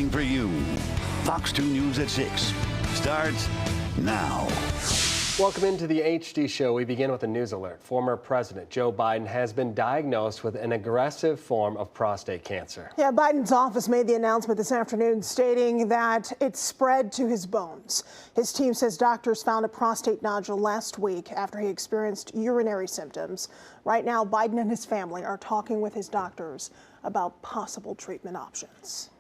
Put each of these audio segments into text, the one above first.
everything for you. Fox 2 News at 6 starts now. Welcome into the HD show. We begin with a news alert. Former President Joe Biden has been diagnosed with an aggressive form of prostate cancer. Yeah, Biden's office made the announcement this afternoon stating that it spread to his bones. His team says doctors found a prostate nodule last week after he experienced urinary symptoms. Right now, Biden and his family are talking with his doctors about possible treatment options.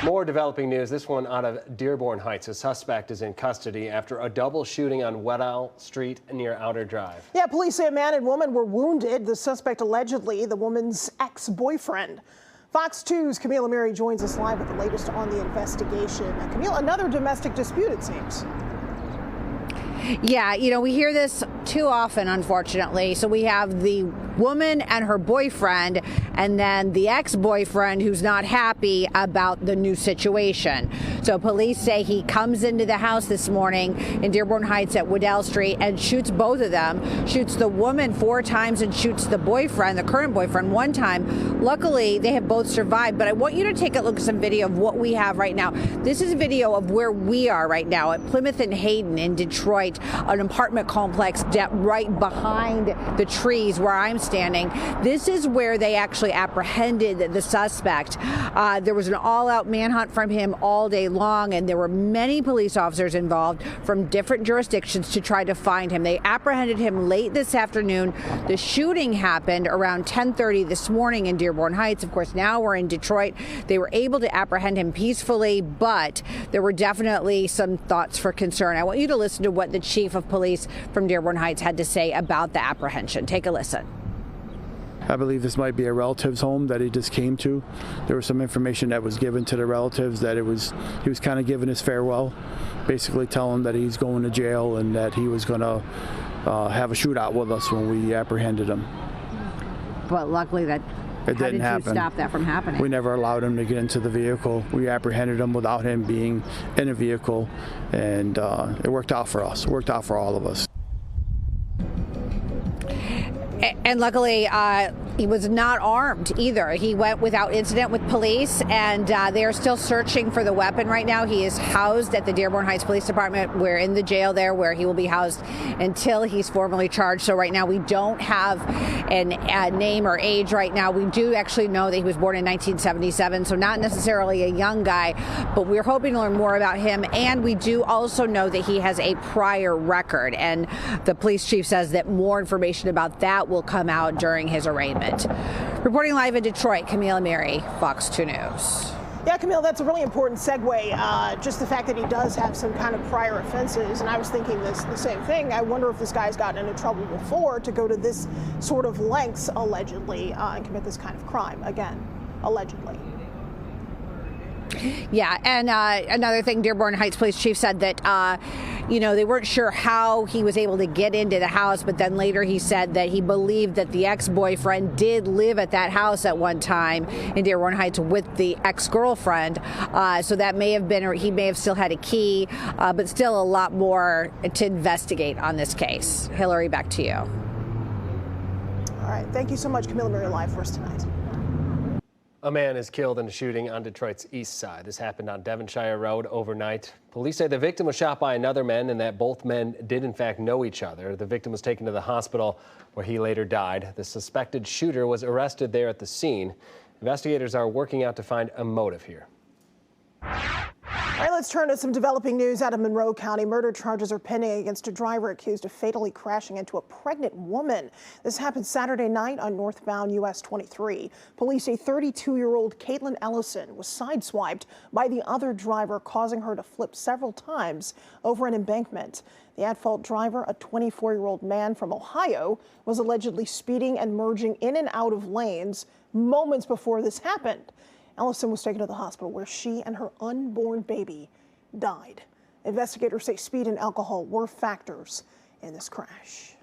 More developing news, this one out of Dearborn Heights. A suspect is in custody after a double shooting on Weddell Street near Outer Drive. Yeah, police say a man and woman were wounded. The suspect allegedly the woman's ex-boyfriend. Fox 2's Camila Mary joins us live with the latest on the investigation. Camila, another domestic dispute, it seems. Yeah, you know, we hear this too often, unfortunately. So we have the woman and her boyfriend, and then the ex-boyfriend who's not happy about the new situation. So police say he comes into the house this morning in Dearborn Heights at Weddell Street and shoots both of them, shoots the woman 4 times and shoots the boyfriend, the current boyfriend, 1 time. Luckily, they have both survived, but I want you to take a look at some video of what we have right now. This is a video of where we are right now at Plymouth and Hayden in Detroit, an apartment complex right behind the trees where I'm standing. This is where they actually apprehended the suspect. There was an all-out manhunt from him all day long, and there were many police officers involved from different jurisdictions to try to find him. They apprehended him late this afternoon. The shooting happened around 10:30 this morning in Dearborn Heights. Of course, now we're in Detroit. They were able to apprehend him peacefully, but there were definitely some thoughts for concern. I want you to listen to what the chief of police from Dearborn Heights had to say about the apprehension. Take a listen. I believe this might be a relative's home that he just came to. There was some information that was given to the relatives that he was kind of giving his farewell, basically telling that he's going to jail and that he was going to have a shootout with us when we apprehended him. But luckily that it didn't happen. How did you stop that from happening? We never allowed him to get into the vehicle. We apprehended him without him being in a vehicle, and it worked out for us. It worked out for all of us. And luckily, he was not armed either. He went without incident with police, and they are still searching for the weapon right now. He is housed at the Dearborn Heights Police Department. We're in the jail there where he will be housed until he's formally charged. So right now we don't have a name or age right now. We do actually know that he was born in 1977, so not necessarily a young guy, but we're hoping to learn more about him. And we do also know that he has a prior record, and the police chief says that more information about that will come out during his arraignment. Reporting live in Detroit, Camila Mary, Fox 2 News. Yeah, Camille, that's a really important segue. Just the fact that he does have some kind of prior offenses, and I was thinking the same thing. I wonder if this guy's gotten into trouble before to go to this sort of lengths, allegedly, and commit this kind of crime again, allegedly. Yeah, and another thing, Dearborn Heights Police Chief said that, you know, they weren't sure how he was able to get into the house, but then later he said that he believed that the ex-boyfriend did live at that house at one time in Dearborn Heights with the ex-girlfriend. So that may have been, or he may have still had a key, but still a lot more to investigate on this case. Hilary, back to you. All right, thank you so much, Camila Mary, live for us tonight. A man is killed in a shooting on Detroit's east side. This happened on Devonshire Road overnight. Police say the victim was shot by another man and that both men did in fact know each other. The victim was taken to the hospital where he later died. The suspected shooter was arrested there at the scene. Investigators are working out to find a motive here. All right, let's turn to some developing news out of Monroe County. Murder charges are pending against a driver accused of fatally crashing into a pregnant woman. This happened Saturday night on northbound US 23. Police say 32-year-old Caitlin Ellison was sideswiped by the other driver, causing her to flip several times over an embankment. The at-fault driver, a 24-year-old man from Ohio, was allegedly speeding and merging in and out of lanes moments before this happened. Ellison was taken to the hospital where she and her unborn baby died. Investigators say speed and alcohol were factors in this crash.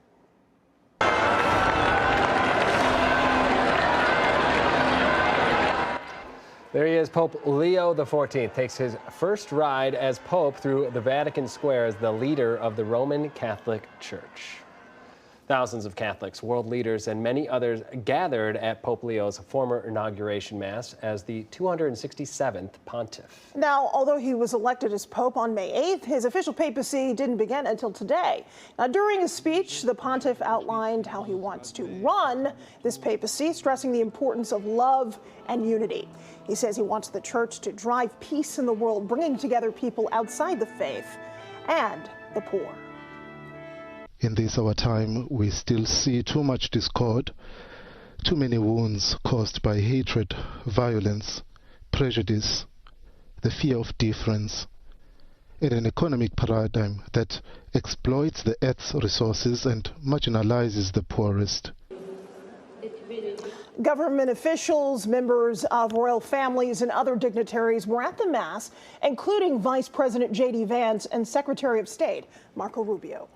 There he is. Pope Leo XIV takes his first ride as Pope through the Vatican Square as the leader of the Roman Catholic Church. Thousands of Catholics, world leaders, and many others gathered at Pope Leo's former inauguration mass as the 267th pontiff. Now, although he was elected as Pope on May 8th, his official papacy didn't begin until today. Now, during his speech, the pontiff outlined how he wants to run this papacy, stressing the importance of love and unity. He says he wants the church to drive peace in the world, bringing together people outside the faith and the poor. In this our time, we still see too much discord, too many wounds caused by hatred, violence, prejudice, the fear of difference, in an economic paradigm that exploits the earth's resources and marginalizes the poorest. Government officials, members of royal families, and other dignitaries were at the mass, including Vice President J.D. Vance and Secretary of State Marco Rubio.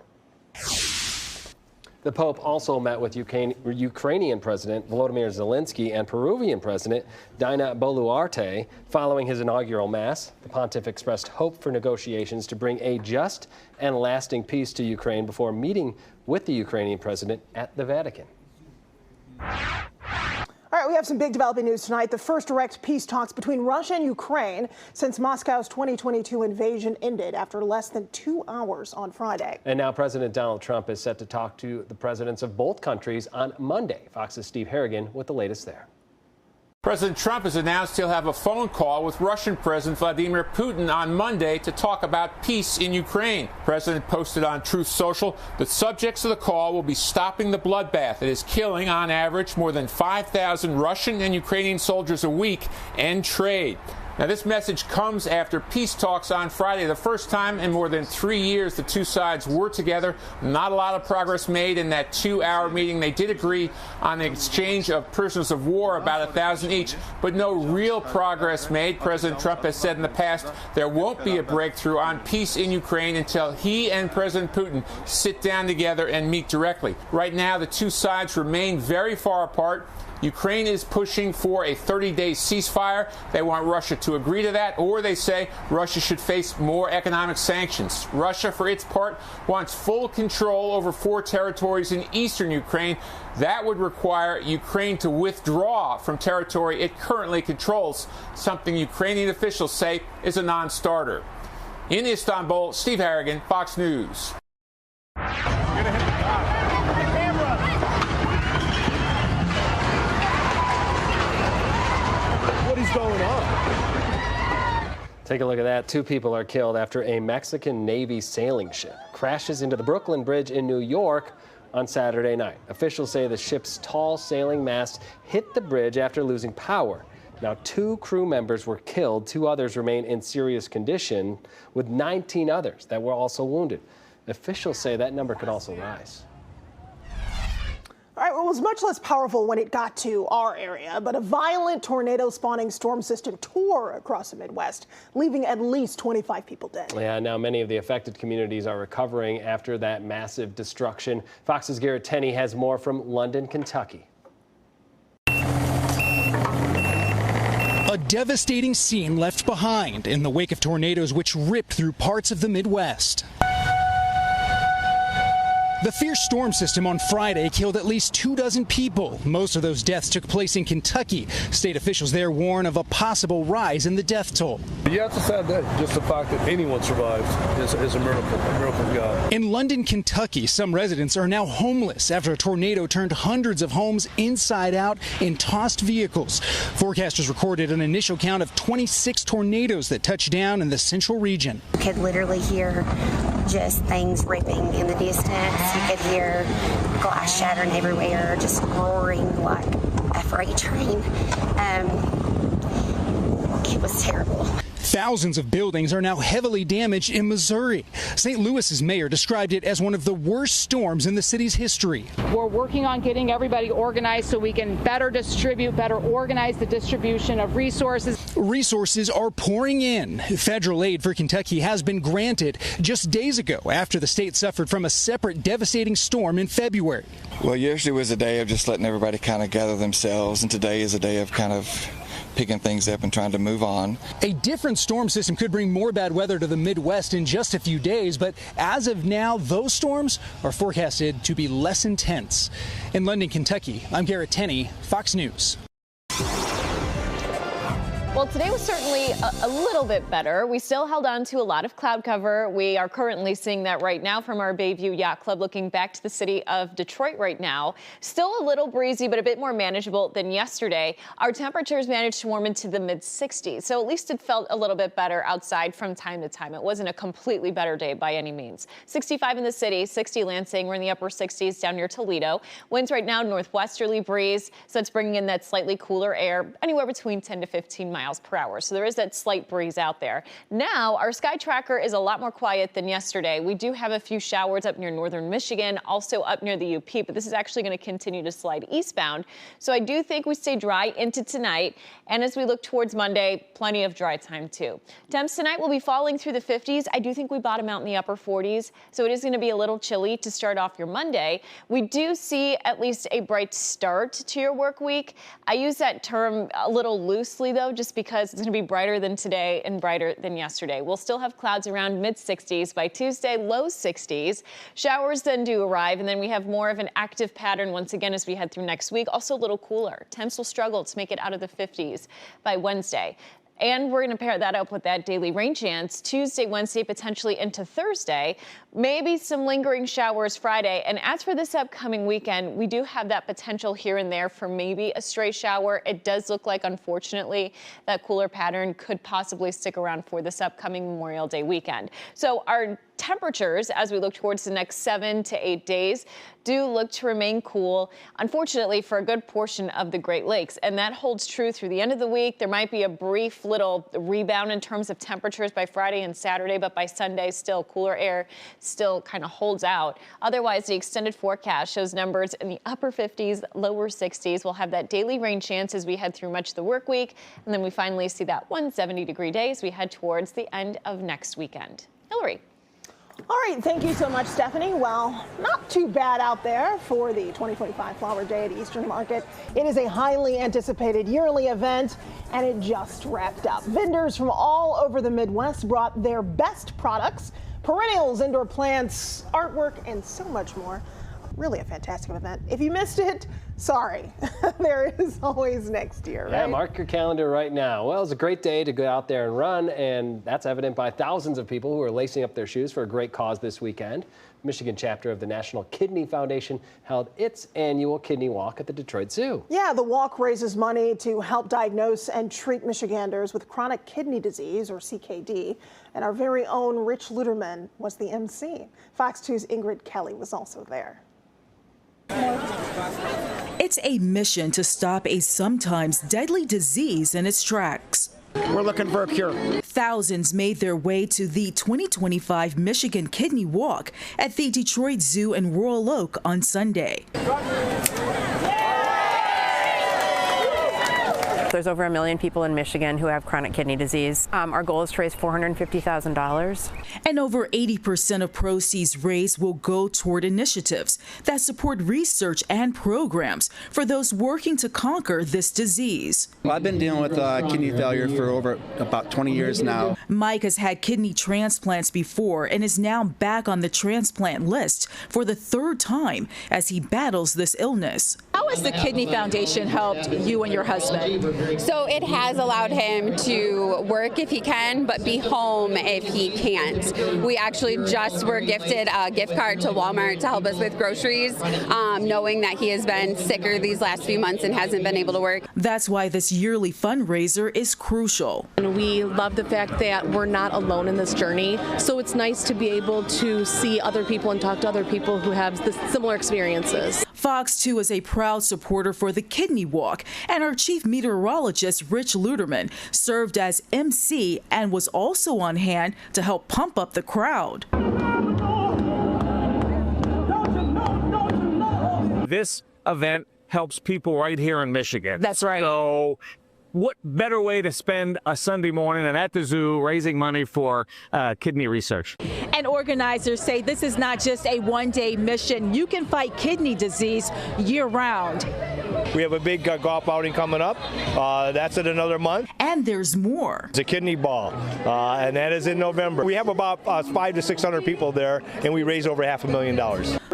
The Pope also met with Ukrainian President Volodymyr Zelensky and Peruvian President Dina Boluarte following his inaugural mass. The pontiff expressed hope for negotiations to bring a just and lasting peace to Ukraine before meeting with the Ukrainian president at the Vatican. All right, we have some big developing news tonight. The first direct peace talks between Russia and Ukraine since Moscow's 2022 invasion ended after less than 2 hours on Friday. And now President Donald Trump is set to talk to the presidents of both countries on Monday. Fox's Steve Harrigan with the latest there. President Trump has announced he'll have a phone call with Russian President Vladimir Putin on Monday to talk about peace in Ukraine. The president posted on Truth Social that subjects of the call will be stopping the bloodbath that is killing, on average, more than 5,000 Russian and Ukrainian soldiers a week, and trade. Now, this message comes after peace talks on Friday. The first time in more than 3 years the two sides were together. Not a lot of progress made in that 2-hour meeting. They did agree on the exchange of prisoners of war, about 1,000 each, but no real progress made. President Trump has said in the past there won't be a breakthrough on peace in Ukraine until he and President Putin sit down together and meet directly. Right now, the two sides remain very far apart. Ukraine is pushing for a 30-day ceasefire. They want Russia to agree to that, or they say Russia should face more economic sanctions. Russia, for its part, wants full control over 4 territories in eastern Ukraine. That would require Ukraine to withdraw from territory it currently controls, something Ukrainian officials say is a non-starter. In Istanbul, Steve Harrigan, Fox News. Going on? Take a look at that. 2 people are killed after a Mexican Navy sailing ship crashes into the Brooklyn Bridge in New York on Saturday night. Officials say the ship's tall sailing mast hit the bridge after losing power. Now, 2 crew members were killed. 2 others remain in serious condition, with 19 others that were also wounded. Officials say that number could also rise. All right, well, it was much less powerful when it got to our area, but a violent tornado-spawning storm system tore across the Midwest, leaving at least 25 people dead. Yeah, now many of the affected communities are recovering after that massive destruction. Fox's Garrett Tenney has more from London, Kentucky. A devastating scene left behind in the wake of tornadoes which ripped through parts of the Midwest. The fierce storm system on Friday killed at least 24 people. Most of those deaths took place in Kentucky. State officials there warn of a possible rise in the death toll. Yeah, it's a sad day. Just the fact that anyone survives is a miracle of God. In London, Kentucky, some residents are now homeless after a tornado turned hundreds of homes inside out in tossed vehicles. Forecasters recorded an initial count of 26 tornadoes that touched down in the central region. You could literally hear just things ripping in the distance. You could hear glass shattering everywhere, just roaring like a freight train. It was terrible. Thousands of buildings are now heavily damaged in Missouri. St. Louis's mayor described it as one of the worst storms in the city's history. We're working on getting everybody organized so we can better organize the distribution of resources. Resources are pouring in. Federal aid for Kentucky has been granted just days ago after the state suffered from a separate devastating storm in February. Well, yesterday was a day of just letting everybody kind of gather themselves, and today is a day of kind of picking things up and trying to move on. A different storm system could bring more bad weather to the Midwest in just a few days, but as of now, those storms are forecasted to be less intense. In London, Kentucky, I'm Garrett Tenney, Fox News. Well, today was certainly a little bit better. We still held on to a lot of cloud cover. We are currently seeing that right now from our Bayview Yacht Club, looking back to the city of Detroit right now. Still a little breezy, but a bit more manageable than yesterday. Our temperatures managed to warm into the mid-60s, so at least it felt a little bit better outside from time to time. It wasn't a completely better day by any means. 65 in the city, 60 Lansing. We're in the upper 60s down near Toledo. Winds right now northwesterly breeze, so it's bringing in that slightly cooler air, anywhere between 10 to 15 miles per hour. So there is that slight breeze out there. Now, our sky tracker is a lot more quiet than yesterday. We do have a few showers up near northern Michigan, also up near the UP, but this is actually going to continue to slide eastbound. So I do think we stay dry into tonight. And as we look towards Monday, plenty of dry time too. Temps tonight will be falling through the 50s. I do think we bottom out in the upper 40s. So it is going to be a little chilly to start off your Monday. We do see at least a bright start to your work week. I use that term a little loosely though, just because it's going to be brighter than today and brighter than yesterday. We'll still have clouds around mid-60s. By Tuesday, low 60s. Showers then do arrive, and then we have more of an active pattern once again as we head through next week. Also a little cooler. Temps will struggle to make it out of the 50s by Wednesday. And we're going to pair that up with that daily rain chance Tuesday, Wednesday, potentially into Thursday. Maybe some lingering showers Friday. And as for this upcoming weekend, we do have that potential here and there for maybe a stray shower. It does look like, unfortunately, that cooler pattern could possibly stick around for this upcoming Memorial Day weekend. So our temperatures, as we look towards the next 7 to 8 days, do look to remain cool, unfortunately, for a good portion of the Great Lakes. And that holds true through the end of the week. There might be a brief little rebound in terms of temperatures by Friday and Saturday, but by Sunday, still cooler air still kind of holds out. Otherwise, the extended forecast shows numbers in the upper 50s, lower 60s. We'll have that daily rain chance as we head through much of the work week. And then we finally see that 170-degree day as we head towards the end of next weekend. Hilary. All right, thank you so much, Stephanie. Well, not too bad out there for the 2025 Flower Day at Eastern Market. It is a highly anticipated yearly event, and it just wrapped up. Vendors from all over the Midwest brought their best products, perennials, indoor plants, artwork, and so much more. Really a fantastic event. If you missed it, sorry. There is always next year, right? Yeah, mark your calendar right now. Well, it's a great day to go out there and run, and that's evident by thousands of people who are lacing up their shoes for a great cause this weekend. Michigan chapter of the National Kidney Foundation held its annual kidney walk at the Detroit Zoo. Yeah, the walk raises money to help diagnose and treat Michiganders with chronic kidney disease, or CKD. And our very own Rich Luderman was the MC. Fox 2's Ingrid Kelly was also there. It's a mission to stop a sometimes deadly disease in its tracks. We're looking for a cure. Thousands made their way to the 2025 Michigan Kidney Walk at the Detroit Zoo in Royal Oak on Sunday. There's over 1 million people in Michigan who have chronic kidney disease. Our goal is to raise $450,000. And over 80% of proceeds raised will go toward initiatives that support research and programs for those working to conquer this disease. Well, I've been dealing with kidney failure for over about 20 years now. Mike has had kidney transplants before and is now back on the transplant list for the 3rd time as he battles this illness. How has the Kidney Foundation helped you and your husband? So it has allowed him to work if he can, but be home if he can't. We actually just were gifted a gift card to Walmart to help us with groceries, knowing that he has been sicker these last few months and hasn't been able to work. That's why this yearly fundraiser is crucial. And we love the fact that we're not alone in this journey, so it's nice to be able to see other people and talk to other people who have similar experiences. Fox 2 is a proud supporter for the Kidney Walk, and our chief meteorologist, Rich Luderman, served as MC and was also on hand to help pump up the crowd. This event helps people right here in Michigan. That's right. So what better way to spend a Sunday morning than at the zoo raising money for kidney research? And organizers say this is not just a one-day mission. You can fight kidney disease year-round. We have a big golf outing coming up. That's in another month. And there's more. It's a kidney ball, and that is in November. We have about 500 to 600 people there, and we raise over $500,000.